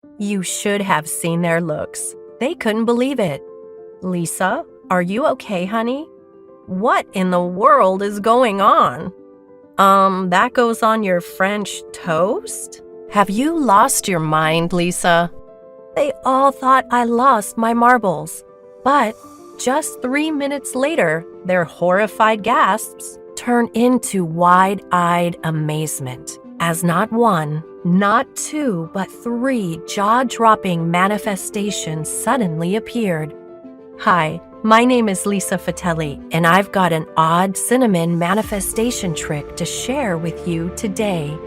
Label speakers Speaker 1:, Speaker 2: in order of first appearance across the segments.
Speaker 1: You should have seen their looks. They couldn't believe it. Lisa, are you okay, honey? What in the world is going on? That goes on your French toast? Have you lost your mind, Lisa? They all thought I lost my marbles. But just 3 minutes later, their horrified gasps turned into wide-eyed amazement as not one, not two, but 3 jaw-dropping manifestations suddenly appeared. Hi, my name is Lisa Fatelli, and I've got an odd cinnamon manifestation trick to share with you today.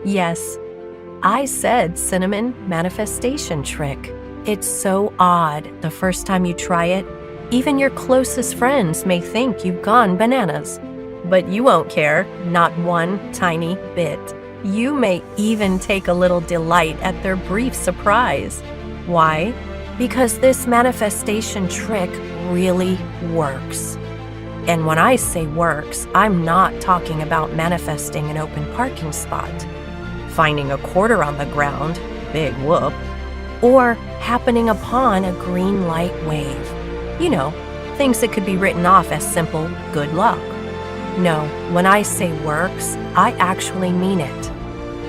Speaker 1: Yes, I said cinnamon manifestation trick. It's so odd the first time you try it, even your closest friends may think you've gone bananas. But you won't care, not one tiny bit. You may even take a little delight at their brief surprise. Why? Because this manifestation trick really works. And when I say works, I'm not talking about manifesting an open parking spot, finding a quarter on the ground, big whoop, or happening upon a green light wave. You know, things that could be written off as simple good luck. No, when I say works, I actually mean it.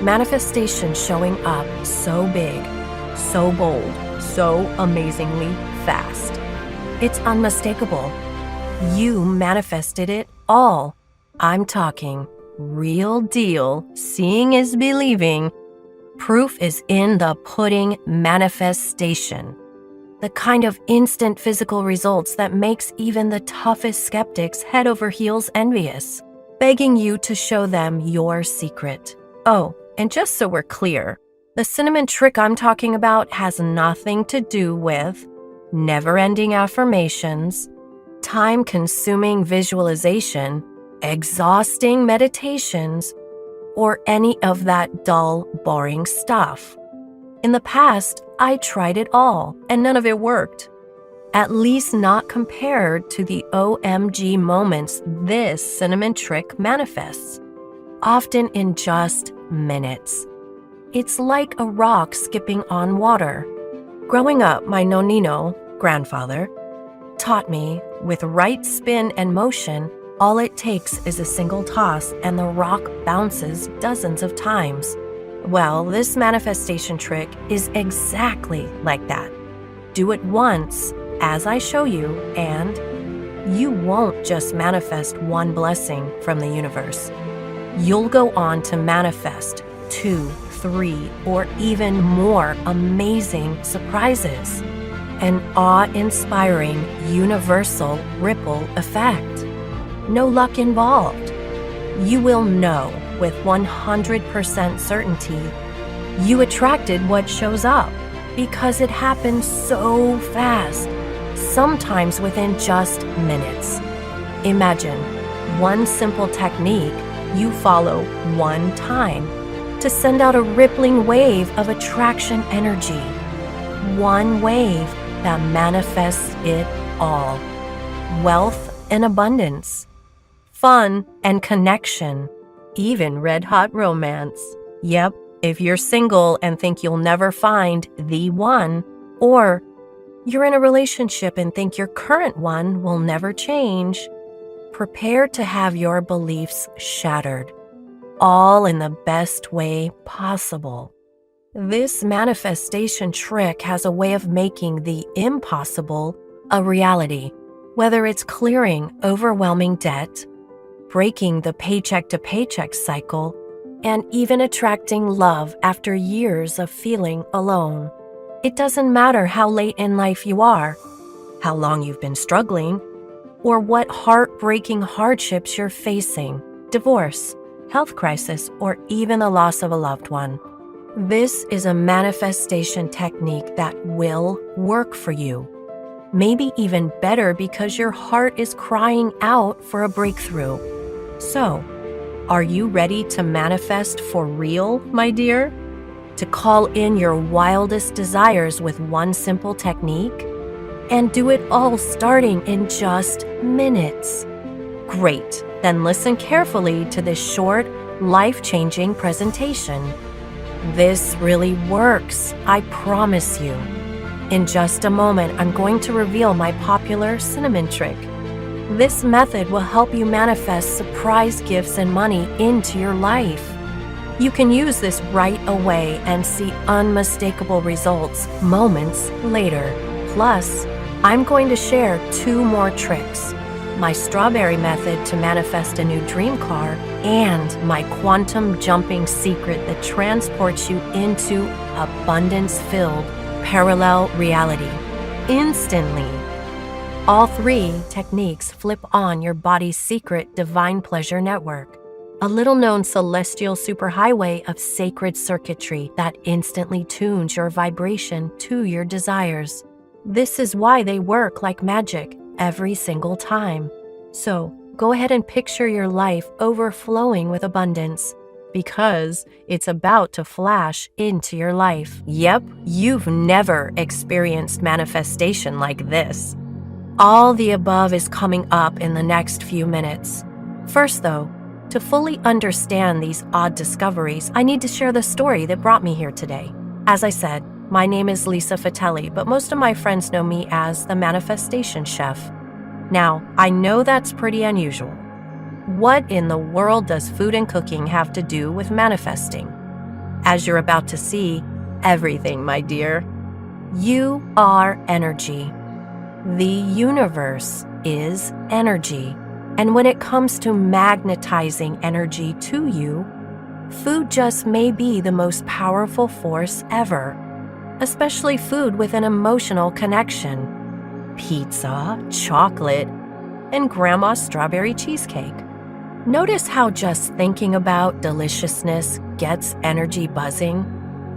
Speaker 1: Manifestation showing up so big, so bold, so amazingly fast. It's unmistakable. You manifested it all. I'm talking real deal, seeing is believing. Proof is in the pudding manifestation. The kind of instant physical results that makes even the toughest skeptics head over heels envious, begging you to show them your secret. Oh, and just so we're clear, the cinnamon trick I'm talking about has nothing to do with never-ending affirmations, time-consuming visualization, exhausting meditations, or any of that dull, boring stuff. In the past, I tried it all, and none of it worked. At least not compared to the OMG moments this cinnamon trick manifests, often in just minutes. It's like a rock skipping on water. Growing up, my nonino, grandfather, taught me with right spin and motion, all it takes is a single toss and the rock bounces dozens of times. Well, this manifestation trick is exactly like that. Do it once, as I show you, and you won't just manifest one blessing from the universe. You'll go on to manifest 2, 3, or even more amazing surprises. An awe-inspiring, universal ripple effect. No luck involved. You will know with 100% certainty you attracted what shows up because it happens so fast, sometimes within just minutes. Imagine one simple technique you follow one time to send out a rippling wave of attraction energy. One wave that manifests it all. Wealth and abundance, fun and connection, even red-hot romance. Yep, if you're single and think you'll never find the one, or you're in a relationship and think your current one will never change, prepare to have your beliefs shattered, all in the best way possible. This manifestation trick has a way of making the impossible a reality, whether it's clearing overwhelming debt, breaking the paycheck-to-paycheck cycle, and even attracting love after years of feeling alone. It doesn't matter how late in life you are, how long you've been struggling, or what heartbreaking hardships you're facing, divorce, health crisis, or even the loss of a loved one. This is a manifestation technique that will work for you. Maybe even better because your heart is crying out for a breakthrough. So, are you ready to manifest for real, my dear? To call in your wildest desires with one simple technique? And do it all starting in just minutes. Great, then listen carefully to this short, life-changing presentation. This really works, I promise you. In just a moment, I'm going to reveal my popular cinnamon trick. This method will help you manifest surprise gifts and money into your life. You can use this right away and see unmistakable results moments later. Plus, I'm going to share 2 more tricks: my strawberry method to manifest a new dream car and my quantum jumping secret that transports you into abundance-filled parallel reality instantly. All 3 techniques flip on your body's secret divine pleasure network, a little-known celestial superhighway of sacred circuitry that instantly tunes your vibration to your desires. This is why they work like magic every single time. So, go ahead and picture your life overflowing with abundance, because it's about to flash into your life. Yep, you've never experienced manifestation like this. All the above is coming up in the next few minutes. First, though, to fully understand these odd discoveries, I need to share the story that brought me here today. As I said, my name is Lisa Fatelli, but most of my friends know me as the Manifestation Chef. Now, I know that's pretty unusual. What in the world does food and cooking have to do with manifesting? As you're about to see, everything, my dear. You are energy. The universe is energy. And when it comes to magnetizing energy to you, food just may be the most powerful force ever, especially food with an emotional connection. Pizza, chocolate, and grandma's strawberry cheesecake. Notice how just thinking about deliciousness gets energy buzzing?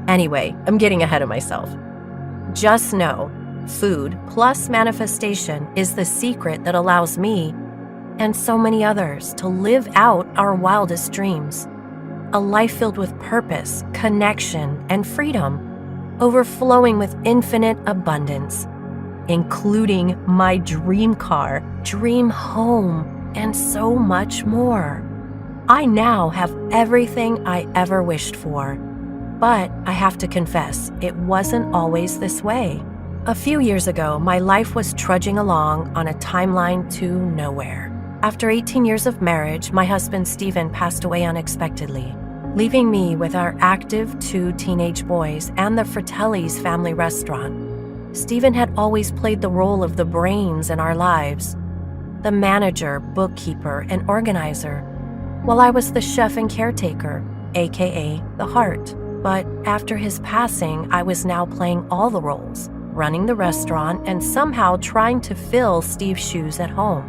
Speaker 1: Anyway, I'm getting ahead of myself. Just know, food plus manifestation is the secret that allows me and so many others to live out our wildest dreams. A life filled with purpose, connection, and freedom, overflowing with infinite abundance, including my dream car, dream home, and so much more. I now have everything I ever wished for. But I have to confess, it wasn't always this way. A few years ago, my life was trudging along on a timeline to nowhere. After 18 years of marriage, my husband Stephen passed away unexpectedly, leaving me with our active 2 teenage boys and the Fratelli's family restaurant. Stephen had always played the role of the brains in our lives, the manager, bookkeeper, and organizer, while I was the chef and caretaker, aka the heart. But after his passing, I was now playing all the roles, running the restaurant and somehow trying to fill Steve's shoes at home.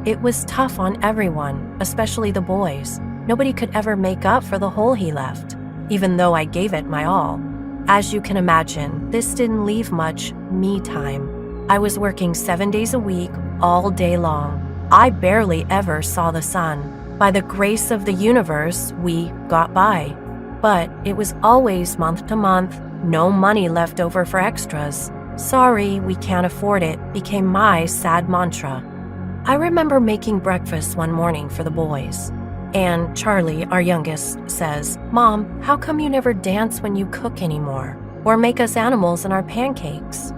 Speaker 1: It was tough on everyone, especially the boys. Nobody could ever make up for the hole he left, even though I gave it my all. As you can imagine, this didn't leave much me time. I was working 7 days a week, all day long. I barely ever saw the sun. By the grace of the universe, we got by. But it was always month to month, no money left over for extras. Sorry, we can't afford it became my sad mantra. I remember making breakfast one morning for the boys. And Charlie, our youngest, says, "Mom, how come you never dance when you cook anymore? Or make us animals in our pancakes?"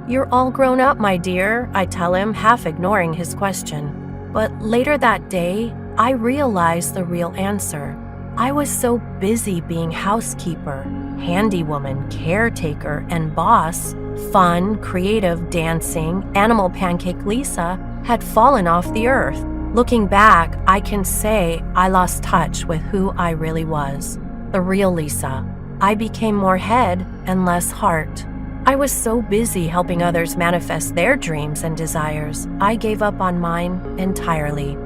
Speaker 1: "You're all grown up, my dear," I tell him, half ignoring his question. But later that day, I realized the real answer. I was so busy being housekeeper, handywoman, caretaker, and boss, fun, creative, dancing, animal pancake Lisa had fallen off the earth. Looking back, I can say I lost touch with who I really was, the real Lisa. I became more head and less heart. I was so busy helping others manifest their dreams and desires, I gave up on mine entirely.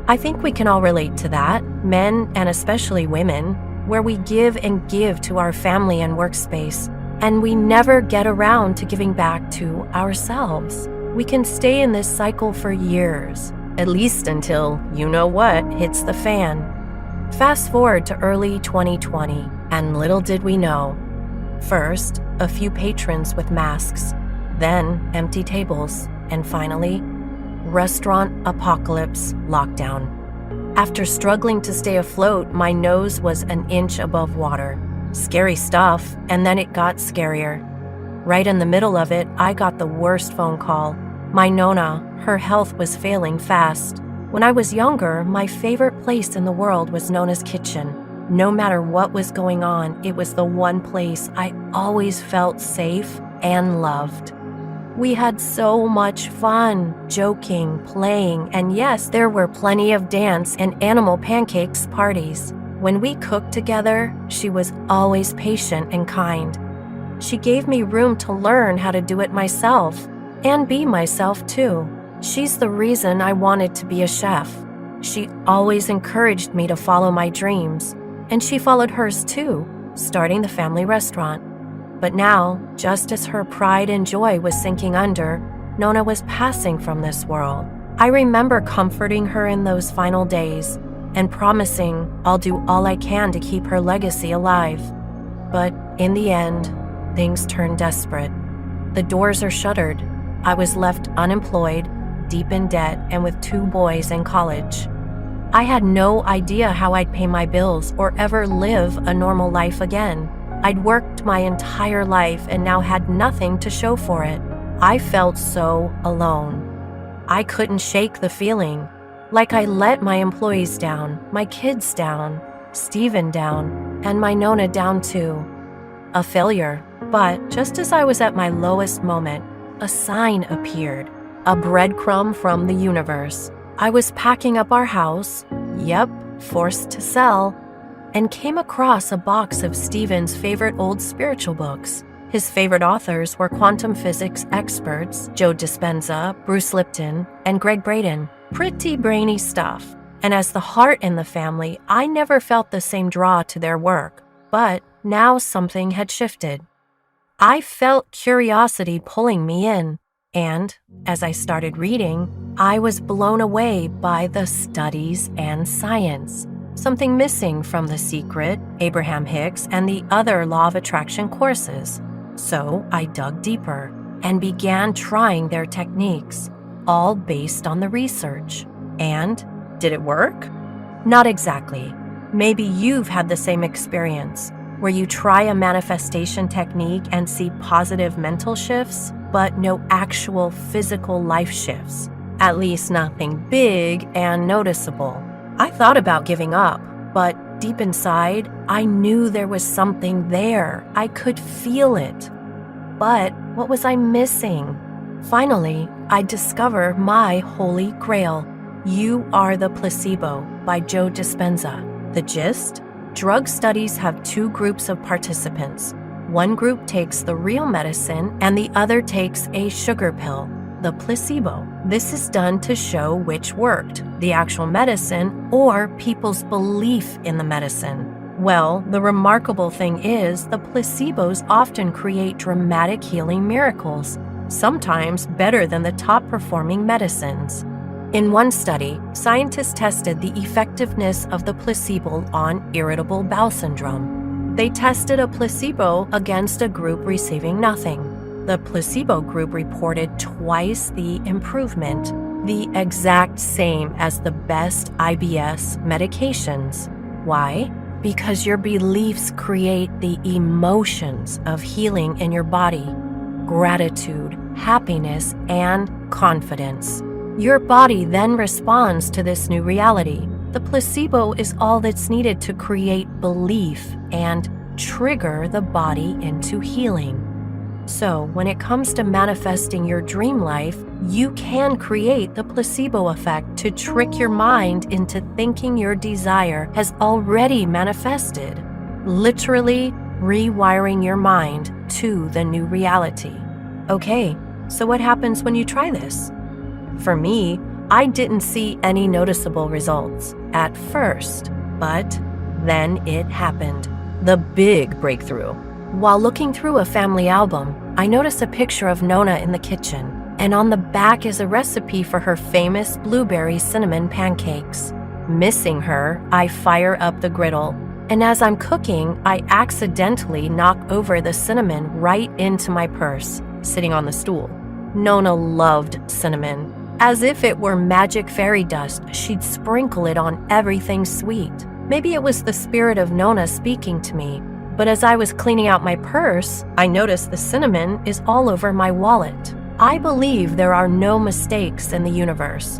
Speaker 1: I think we can all relate to that, men and especially women, where we give and give to our family and workspace, and we never get around to giving back to ourselves. We can stay in this cycle for years, at least until you-know-what hits the fan. Fast forward to early 2020, and little did we know. First, a few patrons with masks, then empty tables, and finally, restaurant apocalypse lockdown. After struggling to stay afloat, my nose was an inch above water. Scary stuff, and then it got scarier. Right in the middle of it, I got the worst phone call. My Nona, her health was failing fast. When I was younger, my favorite place in the world was Nona's kitchen. No matter what was going on, it was the one place I always felt safe and loved. We had so much fun, joking, playing, and yes, there were plenty of dance and animal pancakes parties. When we cooked together, she was always patient and kind. She gave me room to learn how to do it myself, and be myself too. She's the reason I wanted to be a chef. She always encouraged me to follow my dreams, and she followed hers too, starting the family restaurant. But now, just as her pride and joy was sinking under, Nona was passing from this world. I remember comforting her in those final days and promising I'll do all I can to keep her legacy alive. But in the end, things turned desperate. The doors are shuttered. I was left unemployed, deep in debt, and with 2 boys in college. I had no idea how I'd pay my bills or ever live a normal life again. I'd worked my entire life and now had nothing to show for it. I felt so alone. I couldn't shake the feeling, like I let my employees down, my kids down, Steven down, and my Nona down too. A failure. But just as I was at my lowest moment, a sign appeared, a breadcrumb from the universe. I was packing up our house, forced to sell, and came across a box of Steven's favorite old spiritual books. His favorite authors were quantum physics experts Joe Dispenza, Bruce Lipton, and Greg Braden. Pretty brainy stuff. And as the heart in the family, I never felt the same draw to their work. But now something had shifted. I felt curiosity pulling me in. And as I started reading, I was blown away by the studies and science. Something missing from The Secret, Abraham Hicks, and the other Law of Attraction courses. So I dug deeper and began trying their techniques, all based on the research. And did it work? Not exactly. Maybe you've had the same experience, where you try a manifestation technique and see positive mental shifts, but no actual physical life shifts. At least nothing big and noticeable. I thought about giving up, but deep inside, I knew there was something there. I could feel it. But what was I missing? Finally, I discover my holy grail. You Are the Placebo by Joe Dispenza. The gist? Drug studies have 2 groups of participants. One group takes the real medicine and the other takes a sugar pill, the placebo. This is done to show which worked, the actual medicine or people's belief in the medicine. Well, the remarkable thing is the placebos often create dramatic healing miracles, sometimes better than the top-performing medicines. In one study, scientists tested the effectiveness of the placebo on irritable bowel syndrome. They tested a placebo against a group receiving nothing. The placebo group reported twice the improvement, the exact same as the best IBS medications. Why? Because your beliefs create the emotions of healing in your body: gratitude, happiness, and confidence. Your body then responds to this new reality. The placebo is all that's needed to create belief and trigger the body into healing. So, when it comes to manifesting your dream life, you can create the placebo effect to trick your mind into thinking your desire has already manifested, literally rewiring your mind to the new reality. Okay, so what happens when you try this? For me, I didn't see any noticeable results at first, but then it happened. The big breakthrough. While looking through a family album, I notice a picture of Nona in the kitchen, and on the back is a recipe for her famous blueberry cinnamon pancakes. Missing her, I fire up the griddle, and as I'm cooking, I accidentally knock over the cinnamon right into my purse, sitting on the stool. Nona loved cinnamon. As if it were magic fairy dust, she'd sprinkle it on everything sweet. Maybe it was the spirit of Nona speaking to me, But as I was cleaning out my purse, I noticed the cinnamon is all over my wallet. I believe there are no mistakes in the universe.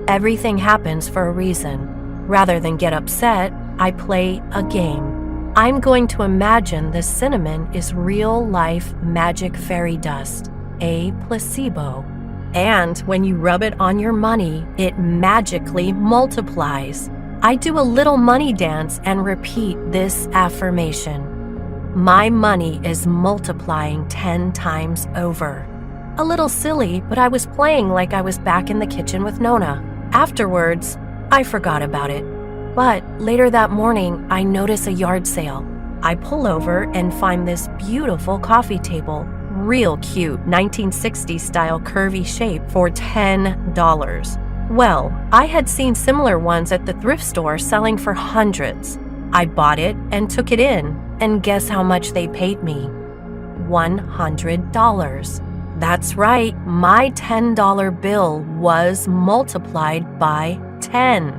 Speaker 1: Everything happens for a reason. Rather than get upset, I play a game. I'm going to imagine the cinnamon is real-life magic fairy dust, a placebo. And when you rub it on your money, it magically multiplies. I do a little money dance and repeat this affirmation. My money is multiplying 10 times over. A little silly, but I was playing like I was back in the kitchen with Nona. Afterwards, I forgot about it. But later that morning, I notice a yard sale. I pull over and find this beautiful coffee table, real cute 1960s style curvy shape for $10. Well, I had seen similar ones at the thrift store selling for hundreds. I bought it and took it in, and guess how much they paid me? $100. That's right, my $10 bill was multiplied by 10.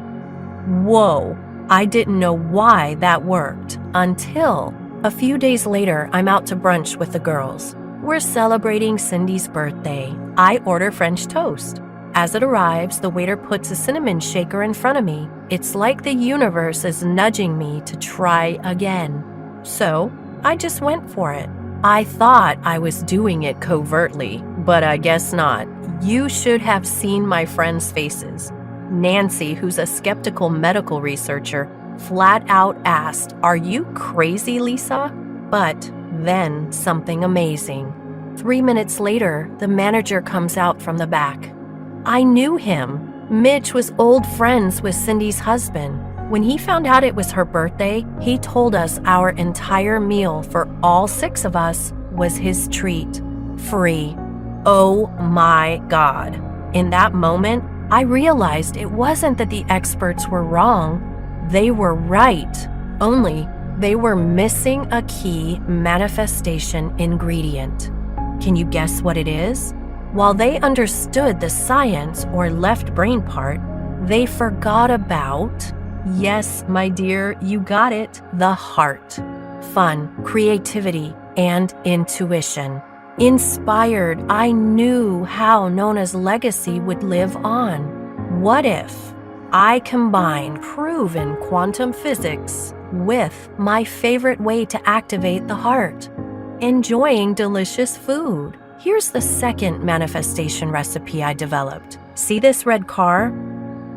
Speaker 1: Whoa, I didn't know why that worked until a few days later, I'm out to brunch with the girls. We're celebrating Cindy's birthday. I order French toast. As it arrives, the waiter puts a cinnamon shaker in front of me. It's like the universe is nudging me to try again. So I just went for it. I thought I was doing it covertly, but I guess not. You should have seen my friends' faces. Nancy, who's a skeptical medical researcher, flat out asked, "Are you crazy, Lisa?" But then something amazing. 3 minutes later, the manager comes out from the back. I knew him. Mitch was old friends with Cindy's husband. When he found out it was her birthday, he told us our entire meal for all 6 of us was his treat. Free. Oh my God. In that moment, I realized it wasn't that the experts were wrong. They were right. Only they were missing a key manifestation ingredient. Can you guess what it is? While they understood the science or left brain part, they forgot about, yes, my dear, you got it, the heart. Fun, creativity, and intuition. Inspired, I knew how Nona's legacy would live on. What if I combined proven quantum physics with my favorite way to activate the heart? Enjoying delicious food. Here's the second manifestation recipe I developed. See this red car?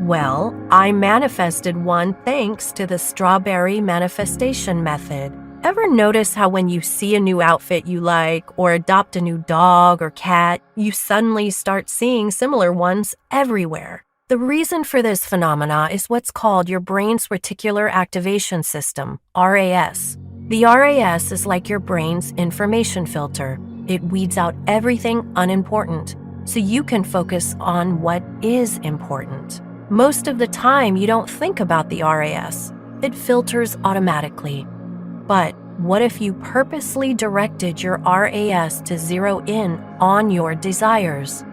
Speaker 1: Well, I manifested one thanks to the strawberry manifestation method. Ever notice how when you see a new outfit you like or adopt a new dog or cat, you suddenly start seeing similar ones everywhere? The reason for this phenomena is what's called your brain's reticular activation system, RAS. The RAS is like your brain's information filter. It weeds out everything unimportant, so you can focus on what is important. Most of the time, you don't think about the RAS. It filters automatically. But what if you purposely directed your RAS to zero in on your desires?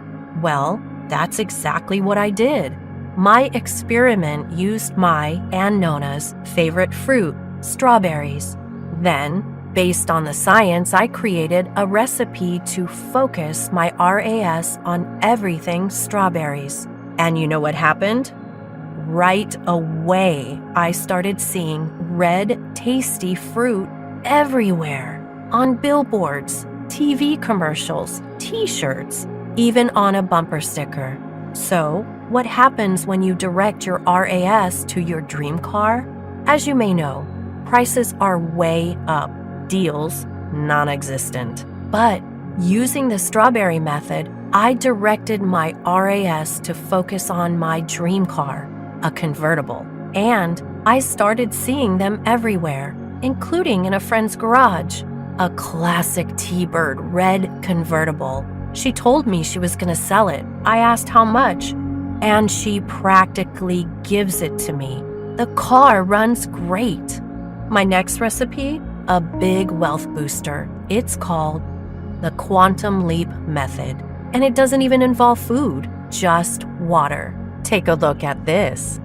Speaker 1: Well, that's exactly what I did. My experiment used my and Nona's favorite fruit, strawberries. Then, based on the science, I created a recipe to focus my RAS on everything strawberries. And you know what happened? Right away, I started seeing red, tasty fruit everywhere. On billboards, TV commercials, t-shirts, even on a bumper sticker. So, what happens when you direct your RAS to your dream car? As you may know, prices are way up. Deals, non-existent. But using the strawberry method, I directed my RAS to focus on my dream car, a convertible. And I started seeing them everywhere, including in a friend's garage. A classic T-Bird red convertible. She told me she was going to sell it. I asked how much, and she practically gives it to me. The car runs great. My next recipe? A big wealth booster. It's called the Quantum Leap Method. And it doesn't even involve food, just water. Take a look at this.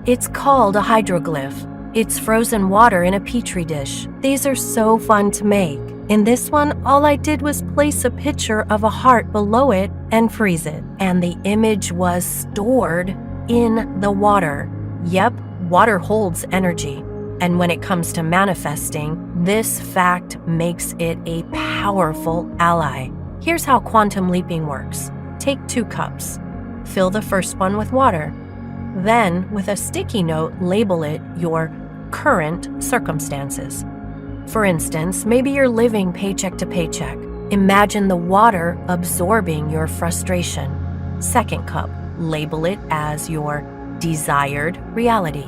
Speaker 1: It's called a hydroglyph. It's frozen water in a petri dish. These are so fun to make. In this one, all I did was place a picture of a heart below it and freeze it. And the image was stored in the water. Yep, water holds energy. And when it comes to manifesting, this fact makes it a powerful ally. Here's how quantum leaping works. Take 2 cups. Fill the first one with water. Then, with a sticky note, label it your current circumstances. For instance, maybe you're living paycheck to paycheck. Imagine the water absorbing your frustration. Second cup, label it as your desired reality.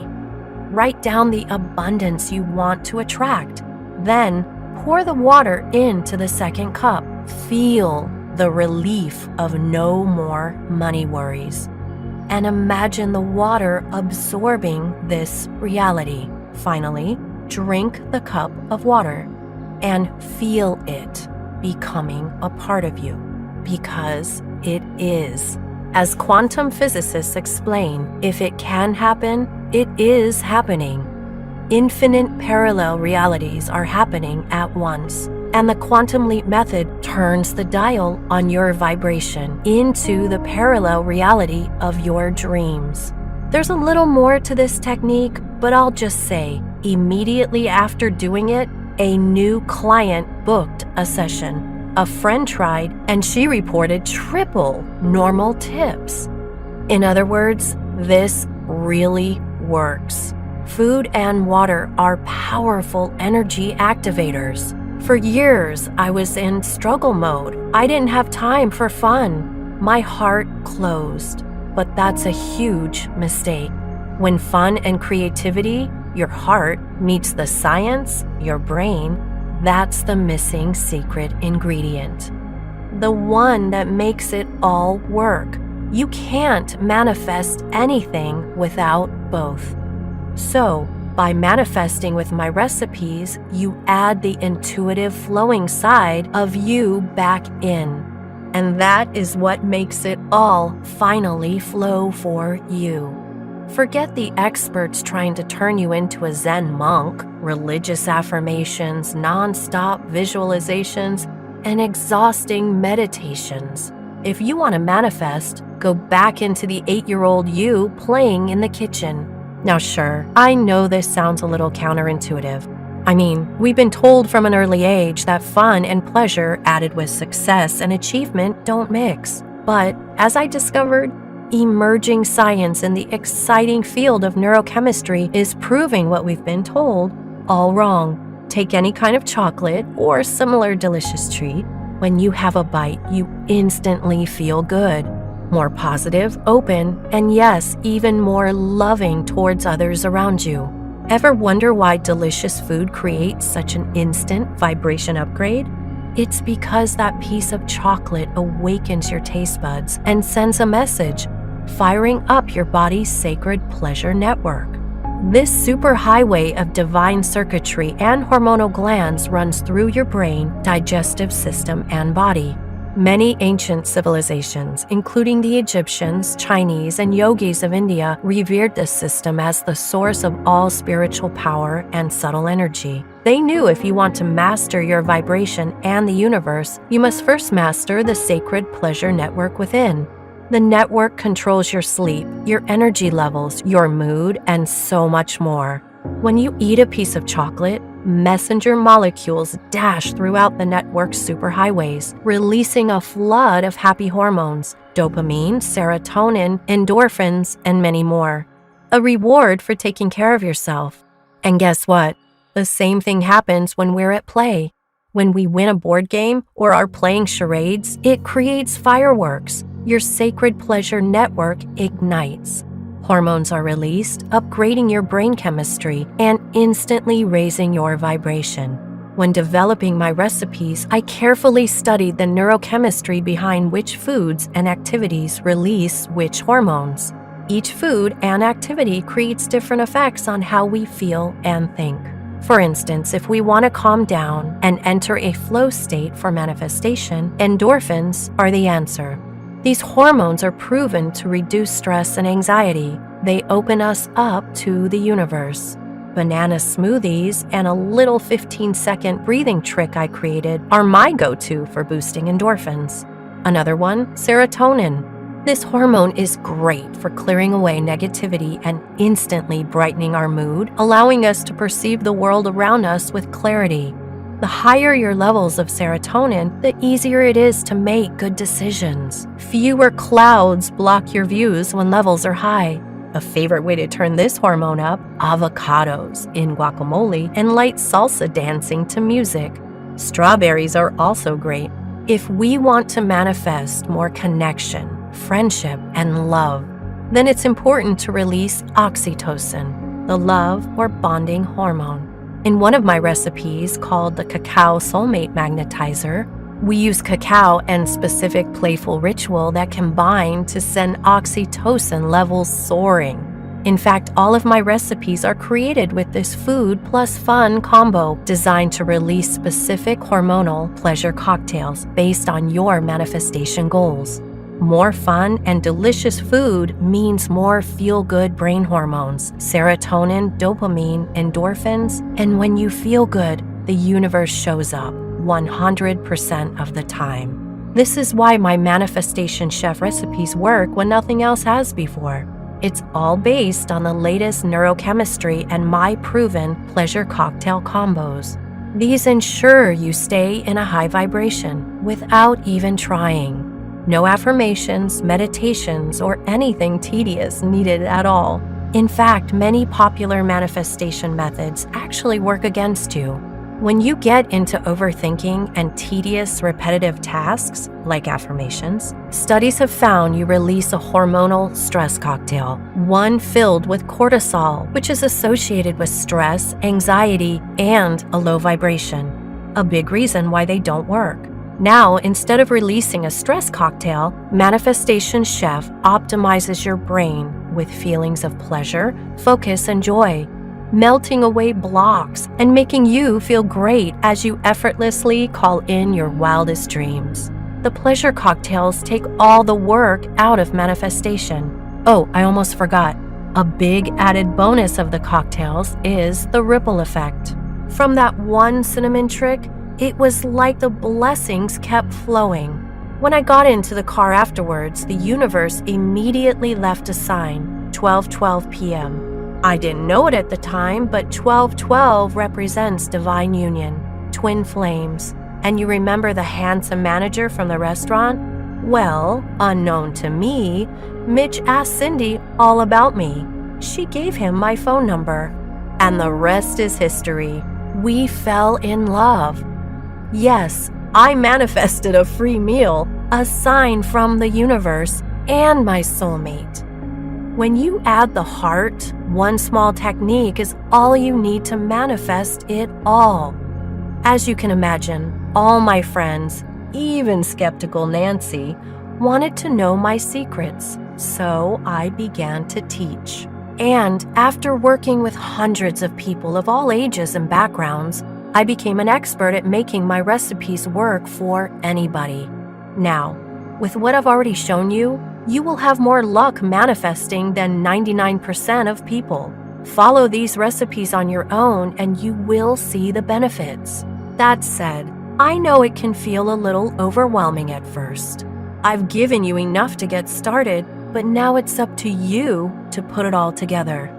Speaker 1: Write down the abundance you want to attract. Then, pour the water into the second cup. Feel the relief of no more money worries. And imagine the water absorbing this reality. Finally, drink the cup of water and feel it becoming a part of you, because it is. As quantum physicists explain, if it can happen, it is happening. Infinite parallel realities are happening at once, and the quantum leap method turns the dial on your vibration into the parallel reality of your dreams. There's a little more to this technique, but I'll just say, immediately after doing it, a new client booked a session. A friend tried, and she reported triple normal tips. In other words, this really works. Food and water are powerful energy activators. For years, I was in struggle mode. I didn't have time for fun. My heart closed. But that's a huge mistake. When fun and creativity, your heart, meets the science, your brain, that's the missing secret ingredient. The one that makes it all work. You can't manifest anything without both. So, by manifesting with my recipes, you add the intuitive flowing side of you back in. And that is what makes it all finally flow for you. Forget the experts trying to turn you into a Zen monk, religious affirmations, non-stop visualizations, and exhausting meditations. If you want to manifest, go back into the 8-year-old you playing in the kitchen. Now sure, I know this sounds a little counterintuitive. I mean, we've been told from an early age that fun and pleasure added with success and achievement don't mix. But as I discovered, emerging science in the exciting field of neurochemistry is proving what we've been told all wrong. Take any kind of chocolate or similar delicious treat. When you have a bite, you instantly feel good, more positive, open, and yes, even more loving towards others around you. Ever wonder why delicious food creates such an instant vibration upgrade? It's because that piece of chocolate awakens your taste buds and sends a message, firing up your body's sacred pleasure network. This superhighway of divine circuitry and hormonal glands runs through your brain, digestive system, and body. Many ancient civilizations, including the Egyptians, Chinese, and yogis of India, revered this system as the source of all spiritual power and subtle energy. They knew if you want to master your vibration and the universe, you must first master the sacred pleasure network within. The network controls your sleep, your energy levels, your mood, and so much more. When you eat a piece of chocolate, messenger molecules dash throughout the network's superhighways, releasing a flood of happy hormones, dopamine, serotonin, endorphins, and many more. A reward for taking care of yourself. And guess what? The same thing happens when we're at play. When we win a board game or are playing charades, it creates fireworks. Your sacred pleasure network ignites. Hormones are released, upgrading your brain chemistry and instantly raising your vibration. When developing my recipes, I carefully studied the neurochemistry behind which foods and activities release which hormones. Each food and activity creates different effects on how we feel and think. For instance, if we want to calm down and enter a flow state for manifestation, endorphins are the answer. These hormones are proven to reduce stress and anxiety. They open us up to the universe. Banana smoothies and a little 15-second breathing trick I created are my go-to for boosting endorphins. Another one, serotonin. This hormone is great for clearing away negativity and instantly brightening our mood, allowing us to perceive the world around us with clarity. The higher your levels of serotonin, the easier it is to make good decisions. Fewer clouds block your views when levels are high. A favorite way to turn this hormone up, avocados in guacamole and light salsa dancing to music. Strawberries are also great. If we want to manifest more connection, friendship, and love, then it's important to release oxytocin, the love or bonding hormone. In one of my recipes called the Cacao Soulmate Magnetizer, we use cacao and specific playful ritual that combine to send oxytocin levels soaring. In fact, all of my recipes are created with this food plus fun combo designed to release specific hormonal pleasure cocktails based on your manifestation goals. More fun and delicious food means more feel-good brain hormones, serotonin, dopamine, endorphins, and when you feel good, the universe shows up 100% of the time. This is why my Manifestation Chef recipes work when nothing else has before. It's all based on the latest neurochemistry and my proven pleasure cocktail combos. These ensure you stay in a high vibration without even trying. No affirmations, meditations, or anything tedious needed at all. In fact, many popular manifestation methods actually work against you. When you get into overthinking and tedious, repetitive tasks, like affirmations, studies have found you release a hormonal stress cocktail, one filled with cortisol, which is associated with stress, anxiety, and a low vibration. A big reason why they don't work. Now, instead of releasing a stress cocktail, Manifestation Chef optimizes your brain with feelings of pleasure, focus, and joy, melting away blocks and making you feel great as you effortlessly call in your wildest dreams. The pleasure cocktails take all the work out of manifestation. Oh, I almost forgot. A big added bonus of the cocktails is the ripple effect. From that one cinnamon trick, it was like the blessings kept flowing. When I got into the car afterwards, the universe immediately left a sign, 12:12 p.m. I didn't know it at the time, but 12:12 represents divine union, twin flames. And you remember the handsome manager from the restaurant? Well, unknown to me, Mitch asked Cindy all about me. She gave him my phone number. And the rest is history. We fell in love. Yes, I manifested a free meal, a sign from the universe, and my soulmate. When you add the heart, one small technique is all you need to manifest it all. As you can imagine, all my friends, even skeptical Nancy, wanted to know my secrets, so I began to teach. And after working with hundreds of people of all ages and backgrounds, I became an expert at making my recipes work for anybody. Now, with what I've already shown you, you will have more luck manifesting than 99% of people. Follow these recipes on your own and you will see the benefits. That said, I know it can feel a little overwhelming at first. I've given you enough to get started, but now it's up to you to put it all together.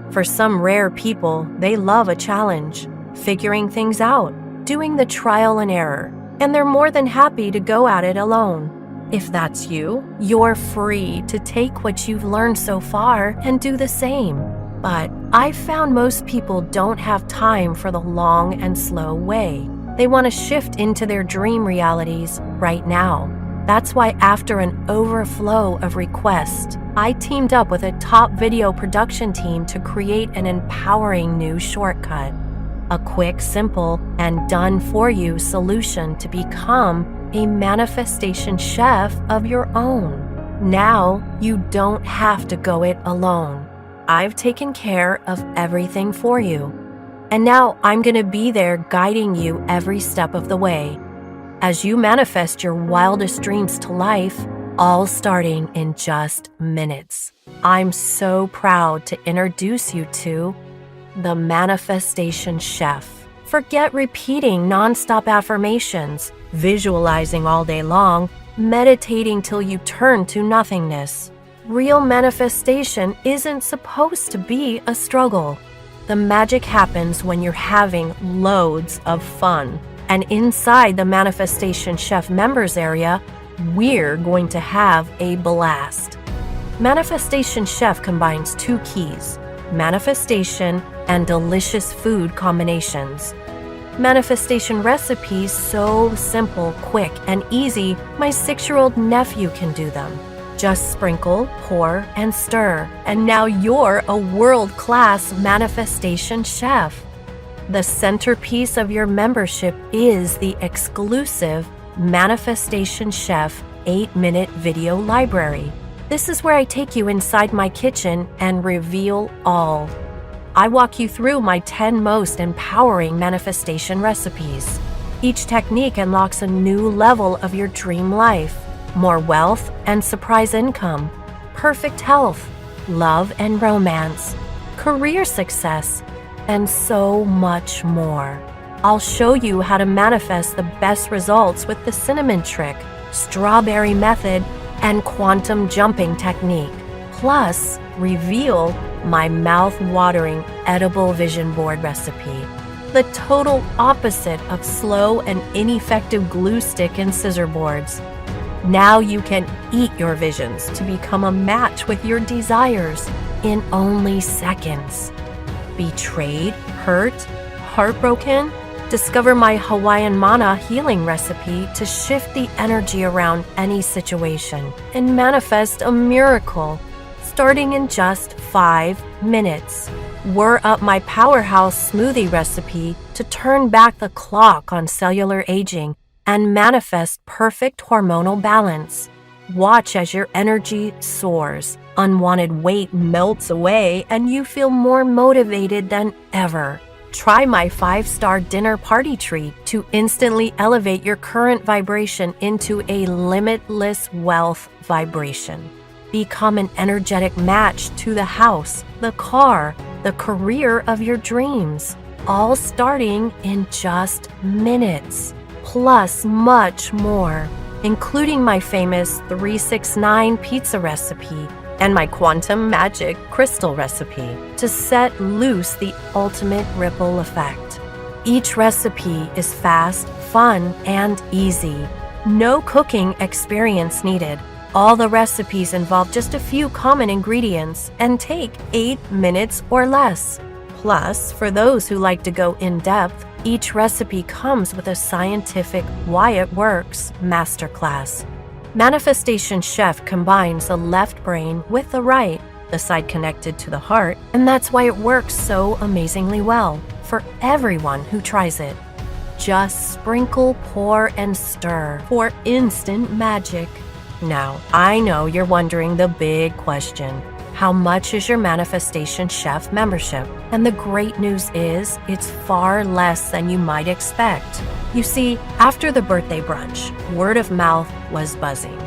Speaker 1: For some rare people, they love a challenge, figuring things out, doing the trial and error, and they're more than happy to go at it alone. If that's you, you're free to take what you've learned so far and do the same. But I've found most people don't have time for the long and slow way. They want to shift into their dream realities right now. That's why after an overflow of requests, I teamed up with a top video production team to create an empowering new shortcut. A quick, simple, and done-for-you solution to become a manifestation chef of your own. Now, you don't have to go it alone. I've taken care of everything for you. And now I'm going to be there guiding you every step of the way as you manifest your wildest dreams to life, all starting in just minutes. I'm so proud to introduce you to the Manifestation Chef. Forget repeating nonstop affirmations, visualizing all day long, meditating till you turn to nothingness. Real manifestation isn't supposed to be a struggle. The magic happens when you're having loads of fun. And inside the Manifestation Chef members area, we're going to have a blast. Manifestation Chef combines two keys: manifestation and delicious food combinations. Manifestation recipes so simple, quick, and easy, my 6-year-old nephew can do them. Just sprinkle, pour, and stir, and now you're a world-class Manifestation Chef. The centerpiece of your membership is the exclusive Manifestation Chef 8-minute video library. This is where I take you inside my kitchen and reveal all. I walk you through my 10 most empowering manifestation recipes. Each technique unlocks a new level of your dream life: more wealth and surprise income, perfect health, love and romance, career success, and so much more. I'll show you how to manifest the best results with the cinnamon trick, strawberry method, and quantum jumping technique. Plus, reveal my mouth-watering edible vision board recipe, the total opposite of slow and ineffective glue stick and scissor boards. Now you can eat your visions to become a match with your desires in only seconds. Betrayed, hurt, heartbroken? Discover my Hawaiian mana healing recipe to shift the energy around any situation and manifest a miracle, starting in just 5 minutes. Whir up my powerhouse smoothie recipe to turn back the clock on cellular aging and manifest perfect hormonal balance. Watch as your energy soars, unwanted weight melts away, and you feel more motivated than ever. Try my 5-star dinner party treat to instantly elevate your current vibration into a limitless wealth vibration. Become an energetic match to the house, the car, the career of your dreams, all starting in just minutes. Plus much more, including my famous 369 pizza recipe and my quantum magic crystal recipe to set loose the ultimate ripple effect. Each recipe is fast, fun, and easy. No cooking experience needed. All the recipes involve just a few common ingredients and take 8 minutes or less. Plus, for those who like to go in-depth, each recipe comes with a scientific Why It Works masterclass. Manifestation Chef combines the left brain with the right, the side connected to the heart, and that's why it works so amazingly well for everyone who tries it. Just sprinkle, pour, and stir for instant magic. Now, I know you're wondering the big question: how much is your Manifestation Chef membership? And the great news is, it's far less than you might expect. You see, after the birthday brunch, word of mouth was buzzing.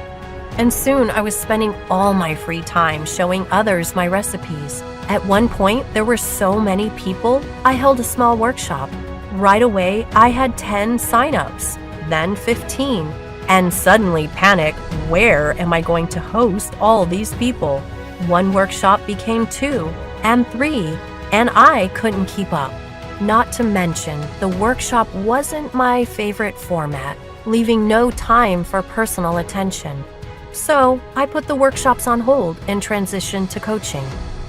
Speaker 1: And soon I was spending all my free time showing others my recipes. At one point, there were so many people, I held a small workshop. Right away, I had 10 signups, then 15. And suddenly panic, where am I going to host all these people? One workshop became 2 and 3, and I couldn't keep up. Not to mention, the workshop wasn't my favorite format, leaving no time for personal attention. So I put the workshops on hold and transitioned to coaching.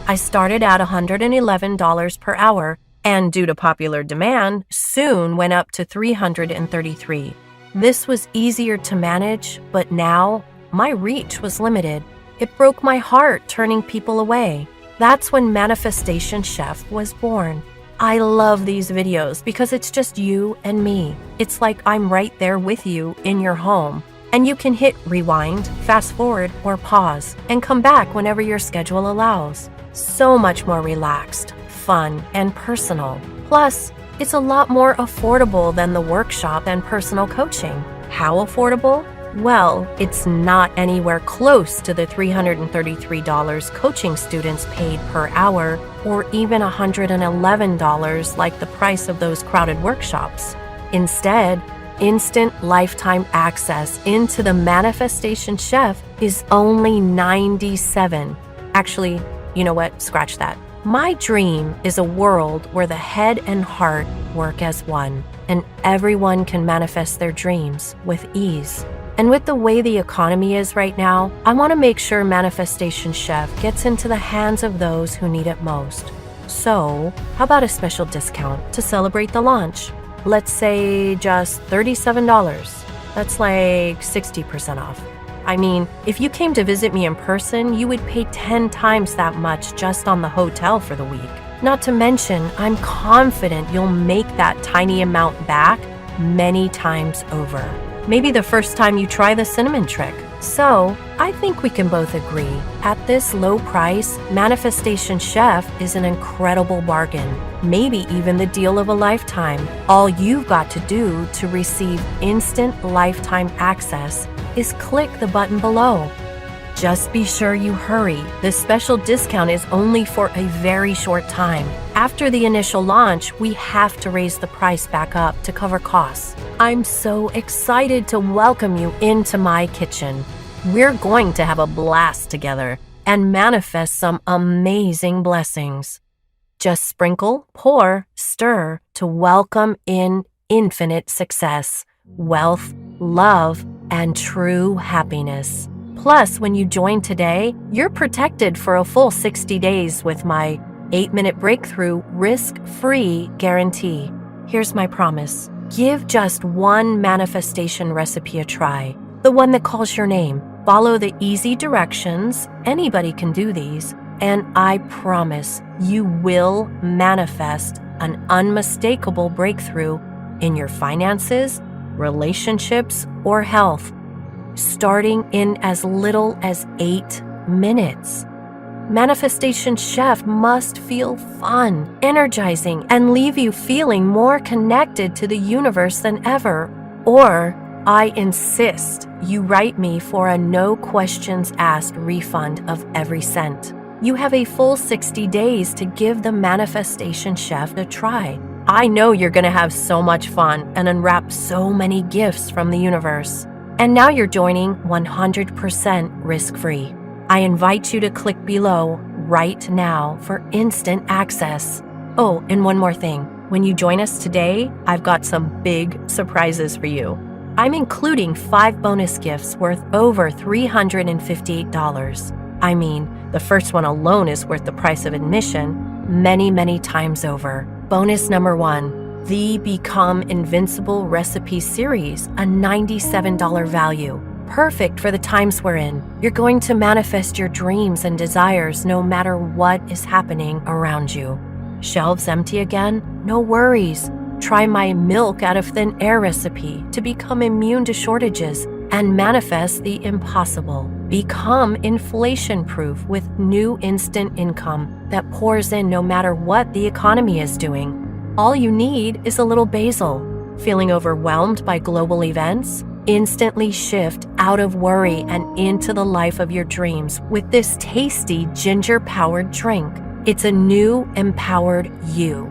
Speaker 1: I started at $111 per hour, and due to popular demand, soon went up to $333. This was easier to manage, but now my reach was limited. It broke my heart turning people away. That's when Manifestation Chef was born. I love these videos because it's just you and me. It's like I'm right there with you in your home. And you can hit rewind, fast forward, or pause, and come back whenever your schedule allows. So much more relaxed, fun, and personal. Plus, it's a lot more affordable than the workshop and personal coaching. How affordable? Well, it's not anywhere close to the $333 coaching students paid per hour, or even $111 like the price of those crowded workshops. Instead, instant lifetime access into the Manifestation Chef is only $97. Actually, you know what? Scratch that. My dream is a world where the head and heart work as one, and everyone can manifest their dreams with ease. And with the way the economy is right now, I want to make sure Manifestation Chef gets into the hands of those who need it most. So, how about a special discount to celebrate the launch? Let's say just $37. That's like 60% off. I mean, if you came to visit me in person, you would pay 10 times that much just on the hotel for the week. Not to mention, I'm confident you'll make that tiny amount back many times over. Maybe the first time you try the cinnamon trick. So, I think we can both agree, at this low price, Manifestation Chef is an incredible bargain, maybe even the deal of a lifetime. All you've got to do to receive instant lifetime access is click the button below. Just be sure you hurry. This special discount is only for a very short time. After the initial launch, we have to raise the price back up to cover costs. I'm so excited to welcome you into my kitchen. We're going to have a blast together and manifest some amazing blessings. Just sprinkle, pour, stir to welcome in infinite success, wealth, love, and true happiness. Plus, when you join today, you're protected for a full 60 days with my 8-minute breakthrough risk-free guarantee. Here's my promise. Give just one manifestation recipe a try, the one that calls your name. Follow the easy directions. Anybody can do these. And I promise you will manifest an unmistakable breakthrough in your finances, relationships, or health, starting in as little as 8 minutes. Manifestation Chef must feel fun, energizing, and leave you feeling more connected to the universe than ever. Or, I insist you write me for a no questions asked refund of every cent. You have a full 60 days to give the Manifestation Chef a try. I know you're going to have so much fun and unwrap so many gifts from the universe. And now you're joining 100% risk-free. I invite you to click below right now for instant access. Oh, and one more thing. When you join us today, I've got some big surprises for you. I'm including 5 bonus gifts worth over $358. I mean, the first one alone is worth the price of admission many, many times over. Bonus number 1, the Become Invincible Recipe Series, a $97 value. Perfect for the times we're in. You're going to manifest your dreams and desires no matter what is happening around you. Shelves empty again? No worries. Try my milk out of thin air recipe to become immune to shortages and manifest the impossible. Become inflation-proof with new instant income that pours in no matter what the economy is doing. All you need is a little basil. Feeling overwhelmed by global events? Instantly shift out of worry and into the life of your dreams with this tasty ginger-powered drink. It's a new, empowered you,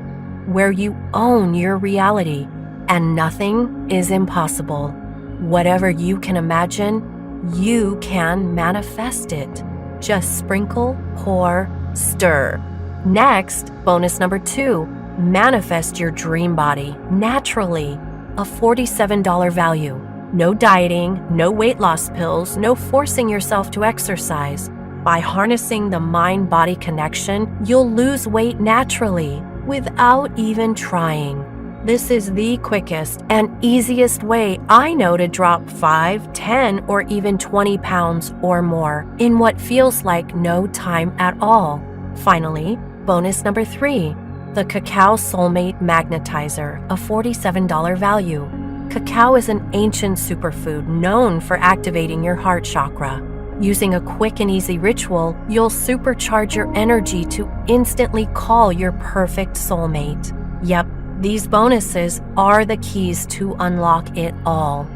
Speaker 1: where you own your reality and nothing is impossible. Whatever you can imagine, you can manifest it. Just sprinkle, pour, stir. Next, bonus number 2, manifest your dream body naturally, a $47 value. No dieting, no weight loss pills, no forcing yourself to exercise. By harnessing the mind-body connection, you'll lose weight naturally without even trying. This is the quickest and easiest way I know to drop 5, 10, or even 20 pounds or more in what feels like no time at all. Finally, bonus number 3, the Cacao Soulmate Magnetizer, a $47 value. Cacao is an ancient superfood known for activating your heart chakra. Using a quick and easy ritual, you'll supercharge your energy to instantly call your perfect soulmate. Yep, these bonuses are the keys to unlock it all.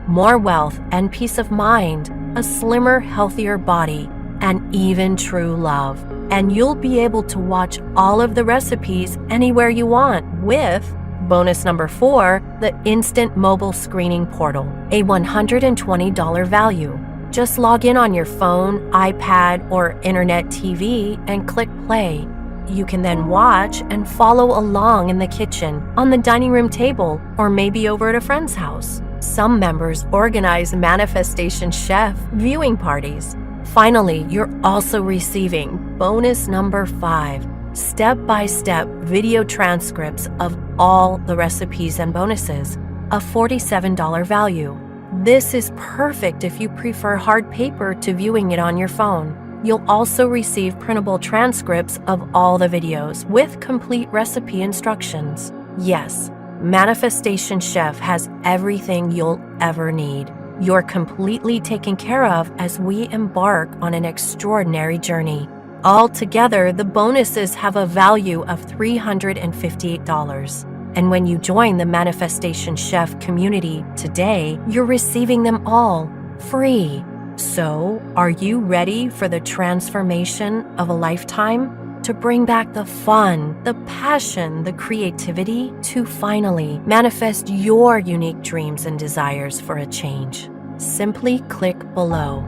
Speaker 1: more wealth and peace of mind, a slimmer, healthier body, and even true love. And you'll be able to watch all of the recipes anywhere you want with bonus number 4, the Instant Mobile Screening Portal, a $120 value. Just log in on your phone, iPad, or internet TV and click play. You can then watch and follow along in the kitchen, on the dining room table, or maybe over at a friend's house. Some members organize Manifestation Chef viewing parties. Finally, you're also receiving bonus number 5, step-by-step video transcripts of all the recipes and bonuses, a $47 value. This is perfect if you prefer hard paper to viewing it on your phone. You'll also receive printable transcripts of all the videos with complete recipe instructions. Yes, Manifestation Chef has everything you'll ever need. You're completely taken care of as we embark on an extraordinary journey. Altogether, the bonuses have a value of $358. And when you join the Manifestation Chef community today, you're receiving them all free. So, are you ready for the transformation of a lifetime? To bring back the fun, the passion, the creativity, to finally manifest your unique dreams and desires for a change? Simply click below.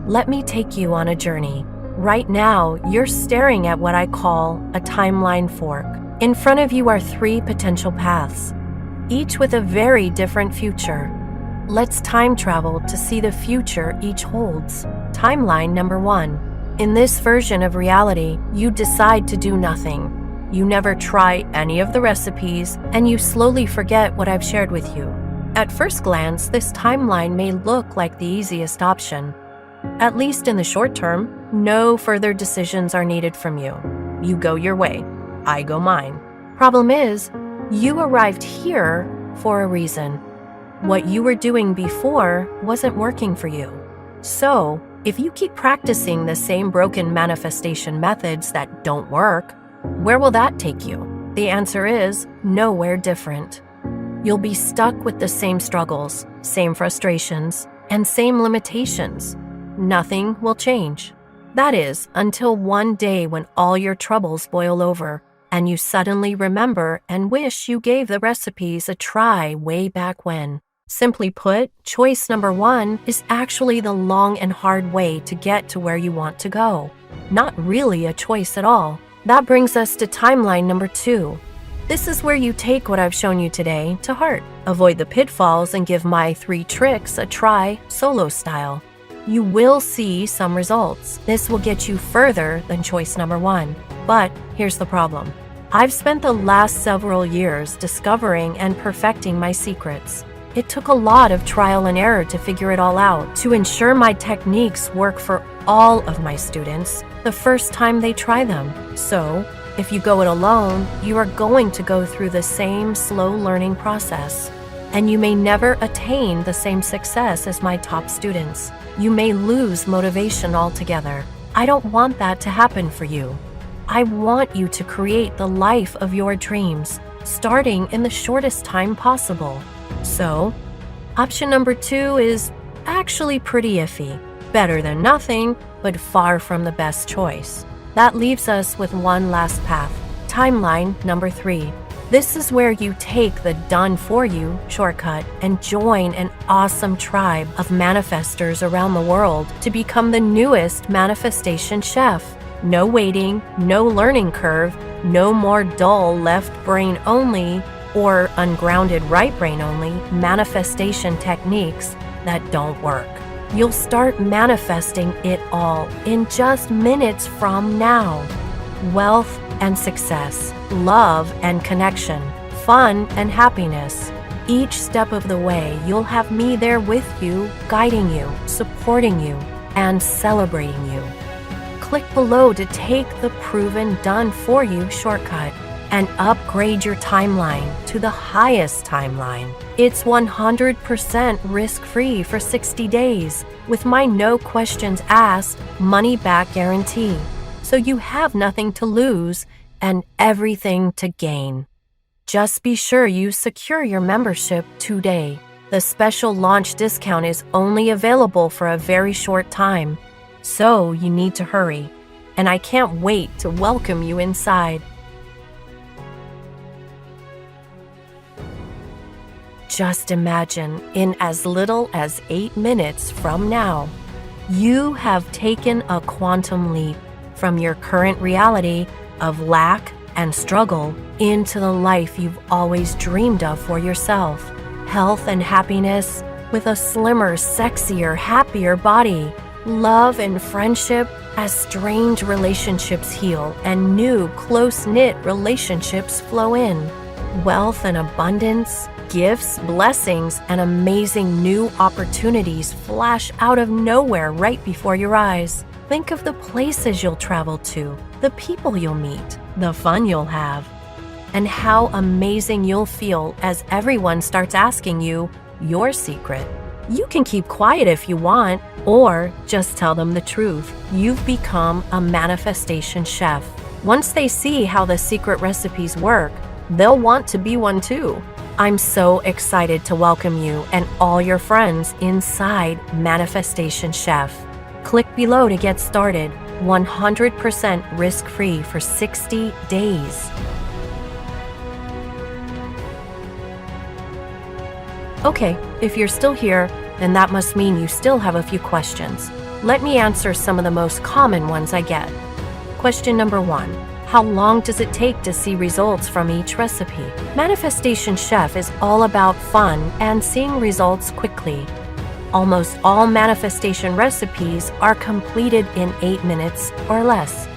Speaker 1: Let me take you on a journey. Right now, you're staring at what I call a timeline fork. In front of you are 3 potential paths, each with a very different future. Let's time travel to see the future each holds. Timeline number 1. In this version of reality, you decide to do nothing. You never try any of the recipes, and you slowly forget what I've shared with you. At first glance, this timeline may look like the easiest option. At least in the short term, no further decisions are needed from you. You go your way, I go mine. Problem is, you arrived here for a reason. What you were doing before wasn't working for you. So, if you keep practicing the same broken manifestation methods that don't work, where will that take you? The answer is nowhere different. You'll be stuck with the same struggles, same frustrations, and same limitations. Nothing will change. That is, until one day when all your troubles boil over and you suddenly remember and wish you gave the recipes a try way back when. Simply put, choice number 1 is actually the long and hard way to get to where you want to go. Not really a choice at all. That brings us to timeline number 2. This is where you take what I've shown you today to heart. Avoid the pitfalls and give my 3 tricks a try, solo style. You will see some results. This will get you further than choice number 1. But here's the problem. I've spent the last several years discovering and perfecting my secrets. It took a lot of trial and error to figure it all out, to ensure my techniques work for all of my students the first time they try them. So, if you go it alone, you are going to go through the same slow learning process, and you may never attain the same success as my top students. You may lose motivation altogether. I don't want that to happen for you. I want you to create the life of your dreams, starting in the shortest time possible. So, option number 2 is actually pretty iffy. Better than nothing, but far from the best choice. That leaves us with one last path. Timeline number 3. This is where you take the done for you shortcut and join an awesome tribe of manifestors around the world to become the newest manifestation chef. No waiting, no learning curve, no more dull left brain only or ungrounded right brain only manifestation techniques that don't work. You'll start manifesting it all in just minutes from now. Wealth and success, love and connection, fun and happiness. Each step of the way, you'll have me there with you, guiding you, supporting you, and celebrating you. Click below to take the proven done for you shortcut and upgrade your timeline to the highest timeline. It's 100% risk-free for 60 days with my no questions asked money-back guarantee. So you have nothing to lose and everything to gain. Just be sure you secure your membership today. The special launch discount is only available for a very short time, so you need to hurry. And I can't wait to welcome you inside. Just imagine, in as little as 8 minutes from now, you have taken a quantum leap from your current reality of lack and struggle into the life you've always dreamed of for yourself. Health and happiness with a slimmer, sexier, happier body. Love and friendship as strained relationships heal and new, close-knit relationships flow in. Wealth and abundance, gifts, blessings, and amazing new opportunities flash out of nowhere right before your eyes. Think of the places you'll travel to, the people you'll meet, the fun you'll have, and how amazing you'll feel as everyone starts asking you your secret. You can keep quiet if you want, or just tell them the truth. You've become a manifestation chef. Once they see how the secret recipes work, they'll want to be one too. I'm so excited to welcome you and all your friends inside Manifestation Chef. Click below to get started, 100% risk-free for 60 days. Okay, if you're still here, then that must mean you still have a few questions. Let me answer some of the most common ones I get. Question number 1. How long does it take to see results from each recipe? Manifestation Chef is all about fun and seeing results quickly. Almost all manifestation recipes are completed in 8 minutes or less.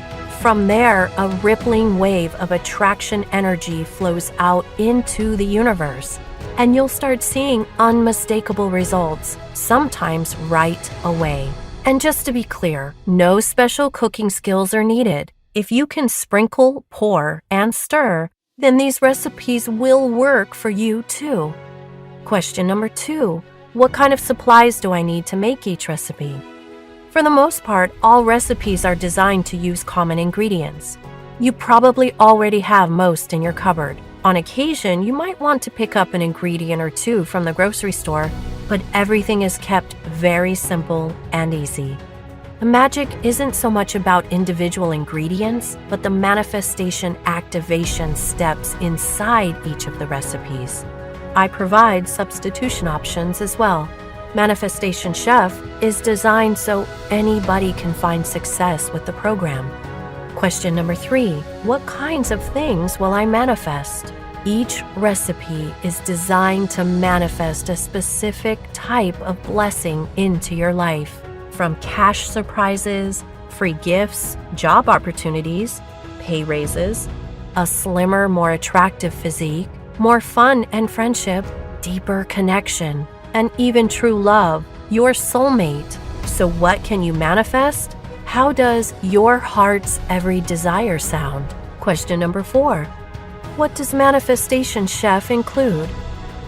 Speaker 1: From there, a rippling wave of attraction energy flows out into the universe, and you'll start seeing unmistakable results, sometimes right away. And just to be clear, no special cooking skills are needed. If you can sprinkle, pour, and stir, then these recipes will work for you too. Question number 2. What kind of supplies do I need to make each recipe? For the most part, all recipes are designed to use common ingredients. You probably already have most in your cupboard. On occasion, you might want to pick up an ingredient or two from the grocery store, but everything is kept very simple and easy. The magic isn't so much about individual ingredients, but the manifestation activation steps inside each of the recipes. I provide substitution options as well. Manifestation Chef is designed so anybody can find success with the program. Question number 3. What kinds of things will I manifest? Each recipe is designed to manifest a specific type of blessing into your life. From cash surprises, free gifts, job opportunities, pay raises, a slimmer, more attractive physique, more fun and friendship, deeper connection, and even true love, your soulmate. So what can you manifest? How does your heart's every desire sound? Question number 4. What does Manifestation Chef include?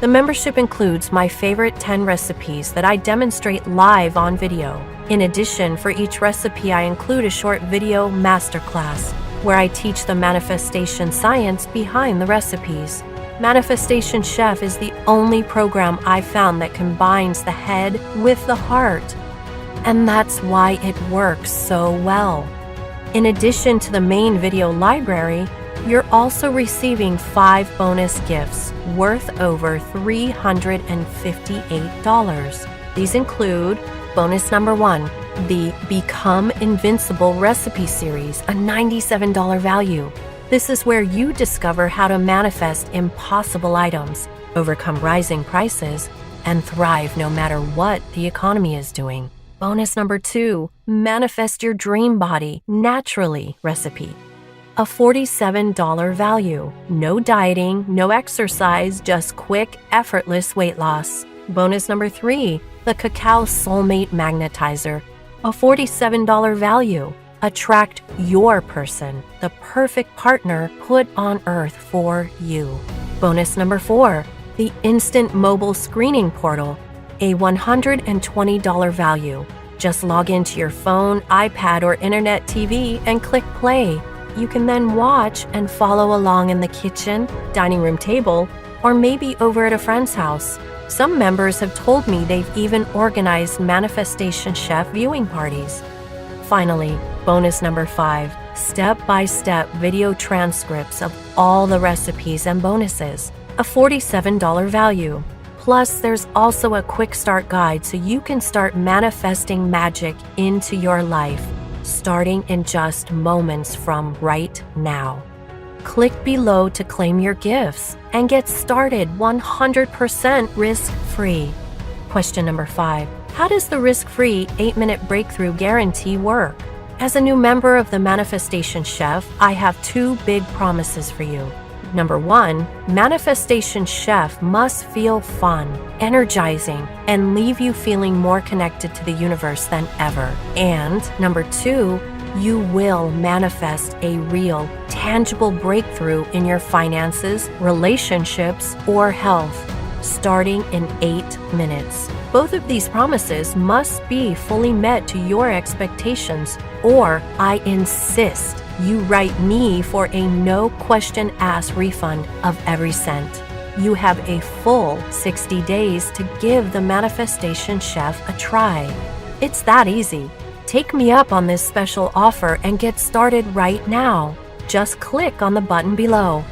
Speaker 1: The membership includes my favorite 10 recipes that I demonstrate live on video. In addition, for each recipe, I include a short video masterclass where I teach the manifestation science behind the recipes. Manifestation Chef is the only program I've found that combines the head with the heart. And that's why it works so well. In addition to the main video library, you're also receiving 5 bonus gifts worth over $358. These include bonus number 1, the Become Invincible Recipe Series, a $97 value. This is where you discover how to manifest impossible items, overcome rising prices, and thrive no matter what the economy is doing. Bonus number 2, Manifest Your Dream Body Naturally recipe. A $47 value. No dieting, no exercise, just quick, effortless weight loss. Bonus number 3, the Cacao Soulmate Magnetizer. A $47 value. Attract your person, the perfect partner put on earth for you. Bonus number 4, the Instant Mobile Screening Portal. A $120 value. Just log into your phone, iPad, or internet TV and click play. you can then watch and follow along in the kitchen, dining room table, or maybe over at a friend's house. Some members have told me they've even organized Manifestation Chef viewing parties. Finally, bonus number 5, step-by-step video transcripts of all the recipes and bonuses, a $47 value. Plus, there's also a quick start guide so you can start manifesting magic into your life, starting in just moments from right now. Click below to claim your gifts and get started 100% risk-free. Question number 5. How does the risk-free 8-minute breakthrough guarantee work? As a new member of the Manifestation Chef, I have 2 big promises for you. Number 1, Manifestation Chef must feel fun, energizing, and leave you feeling more connected to the universe than ever. And number 2, you will manifest a real, tangible breakthrough in your finances, relationships, or health, starting in 8 minutes. Both of these promises must be fully met to your expectations, or I insist you write me for a no-question-asked refund of every cent. You have a full 60 days to give the Manifestation Chef a try. It's that easy. Take me up on this special offer and get started right now. Just click on the button below.